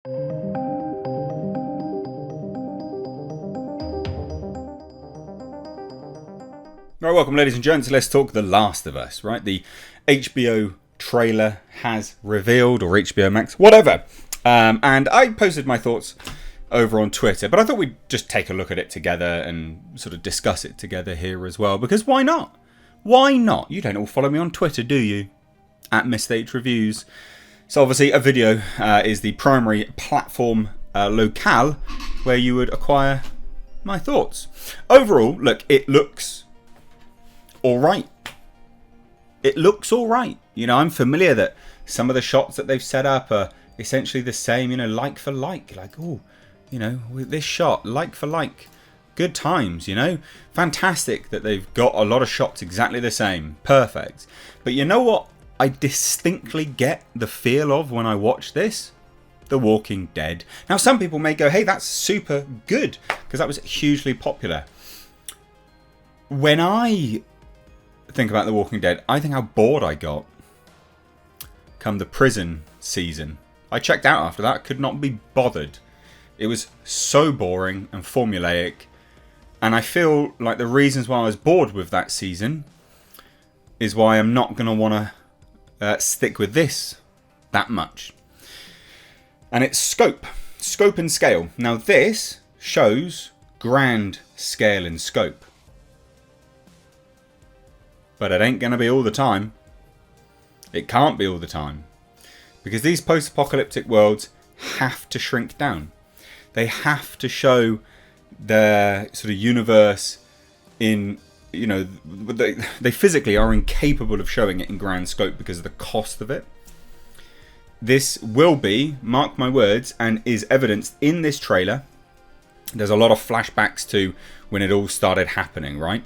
Right, welcome ladies and gents. Let's talk The Last of Us, right? The HBO trailer has revealed, or HBO Max, whatever. And I posted my thoughts over on Twitter, but I thought we'd just take a look at it together and sort of discuss it together here as well, because why not? Why not? You don't all follow me on Twitter, do you? At Mr. Reviews. So obviously a video is the primary platform locale where you would acquire my thoughts. Overall, look, it looks alright. It looks alright. You know, I'm familiar that some of the shots that they've set up are essentially the same, you know, like for like. Like, oh, you know, with this shot, like for like. Good times, you know. Fantastic that they've got a lot of shots exactly the same. Perfect. But you know what I distinctly get the feel of when I watch this? The Walking Dead. Now, some people may go, hey, that's super good, because that was hugely popular. When I think about The Walking Dead, I think how bored I got come the prison season. I checked out after that, could not be bothered. It was so boring and formulaic, and I feel like the reasons why I was bored with that season is why I'm not going to want to stick with this that much. And it's scope and scale. Now this shows grand scale and scope. But it ain't going to be all the time. It can't be all the time. Because these post-apocalyptic worlds have to shrink down. They have to show the sort of universe in, you know, they physically are incapable of showing it in grand scope because of the cost of it. This will be, mark my words, and is evidenced in this trailer. There's a lot of flashbacks to when it all started happening, right?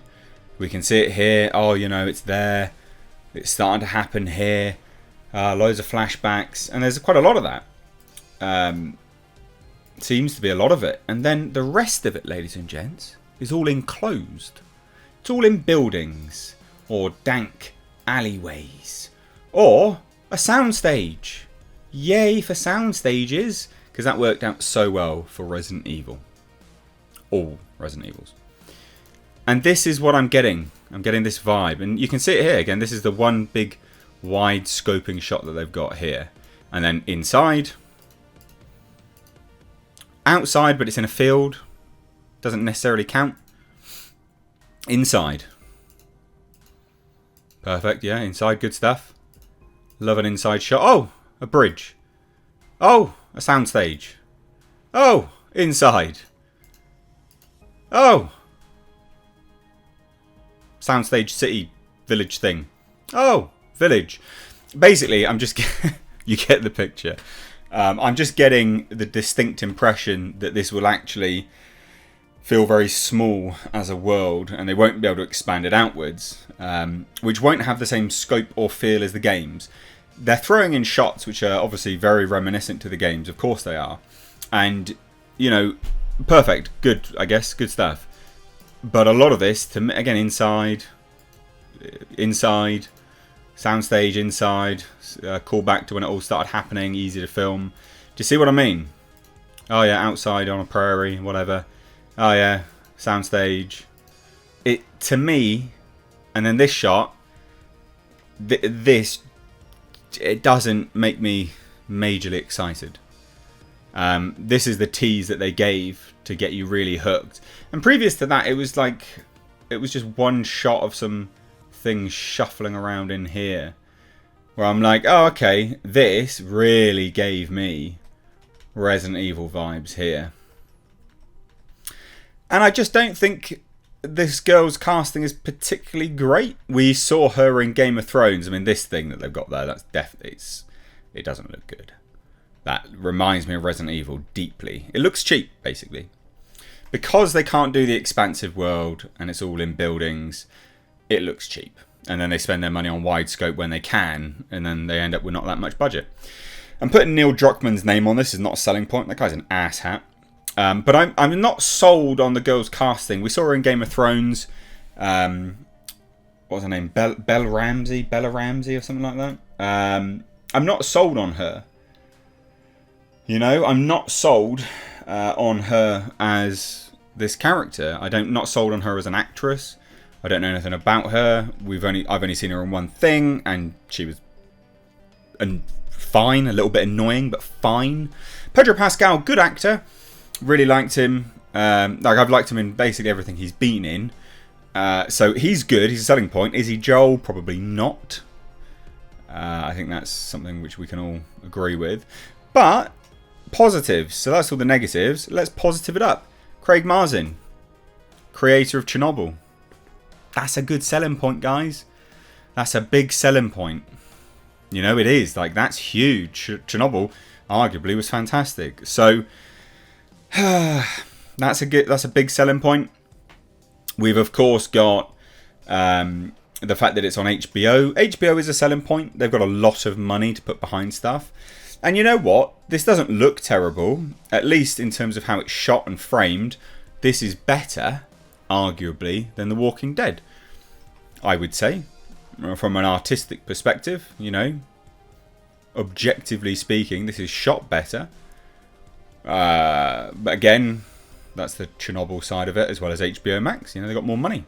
We can see it here. Oh, you know, it's there. It's starting to happen here. Loads of flashbacks. And there's quite a lot of that. Seems to be a lot of it. And then the rest of it, ladies and gents, is all enclosed. It's all in buildings. Or dank alleyways. Or a soundstage. Yay for sound stages. Because that worked out so well for Resident Evil. All Resident Evils. And this is what I'm getting. I'm getting this vibe. And you can see it here again. This is the one big wide scoping shot that they've got here. And then inside. Outside, but it's in a field. Doesn't necessarily count. Inside. Perfect, yeah. Inside, good stuff. Love an inside shot. Oh, a bridge. Oh, a soundstage. Oh, inside. Oh. Soundstage city village thing. Oh, village. Basically, I'm just you get the picture. I'm just getting the distinct impression that this will actually feel very small as a world, and they won't be able to expand it outwards, which won't have the same scope or feel as the games. They're throwing in shots which are obviously very reminiscent to the games. Of course they are, and you know, perfect, good, I guess, good stuff. But a lot of this, to again, inside, soundstage, inside, call back to when it all started happening, easy to film. Do you see what I mean? Oh yeah, outside on a prairie, whatever. Oh yeah, soundstage. It, to me, and then this shot, it doesn't make me majorly excited. This is the tease that they gave to get you really hooked. And previous to that, it was just one shot of some things shuffling around in here, where I'm like, oh, okay, this really gave me Resident Evil vibes here. And I just don't think this girl's casting is particularly great. We saw her in Game of Thrones. I mean, this thing that they've got there, that's definitely, it doesn't look good. That reminds me of Resident Evil deeply. It looks cheap, basically. Because they can't do the expansive world and it's all in buildings, it looks cheap. And then they spend their money on wide scope when they can, and then they end up with not that much budget. And putting Neil Druckmann's name on this is not a selling point. That guy's an asshat. But I'm not sold on the girl's casting. We saw her in Game of Thrones. What was her name? Bella Ramsey or something like that. I'm not sold on her. You know, I'm not sold on her as this character. Not sold on her as an actress. I don't know anything about her. I've only seen her in one thing, and she was fine, a little bit annoying, but fine. Pedro Pascal, good actor. Really liked him. I've liked him in basically everything he's been in. So he's good. He's a selling point. Is he Joel? Probably not. I think that's something which we can all agree with. But positives. So that's all the negatives. Let's positive it up. Craig Mazin, creator of Chernobyl. That's a good selling point, guys. That's a big selling point. You know, it is. Like, that's huge. Chernobyl, arguably, was fantastic. So, that's a big selling point. We've, of course, got the fact that it's on HBO. HBO is a selling point. They've got a lot of money to put behind stuff. And you know what? This doesn't look terrible. At least in terms of how it's shot and framed. This is better, arguably, than The Walking Dead, I would say. From an artistic perspective, you know. Objectively speaking, this is shot better. But again, that's the Chernobyl side of it, as well as HBO Max. You know, they got more money.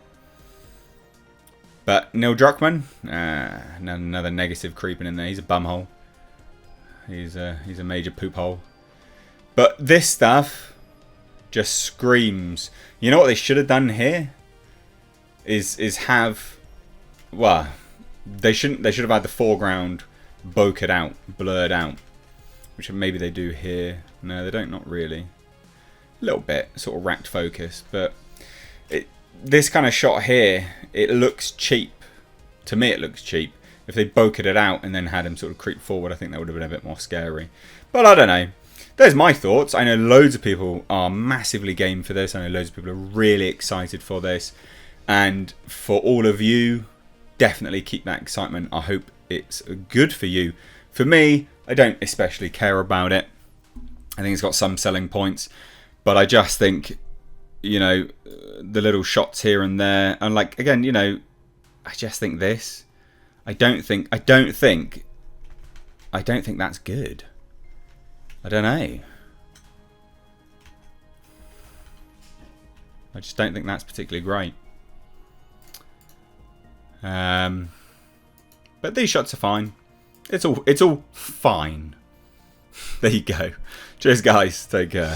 But Neil Druckmann, another negative creeping in there. He's a bumhole. He's a major poop hole. But this stuff just screams. You know what they should have done here? Is have, well, they should have had the foreground bokeh out, blurred out, which maybe they do here. No, they don't. Not really. A little bit, sort of racked focus, but this kind of shot here, it looks cheap. To me, it looks cheap. If they bokeh it out and then had him sort of creep forward, I think that would have been a bit more scary. But I don't know. There's my thoughts. I know loads of people are massively game for this. I know loads of people are really excited for this. And for all of you, definitely keep that excitement. I hope it's good for you. For me, I don't especially care about it. I think it's got some selling points. But I just think, you know, the little shots here and there. And like, again, you know, I just think this. I don't think that's good. I don't know. I just don't think that's particularly great. But these shots are fine. It's all fine. There you go. Cheers, guys. Take care.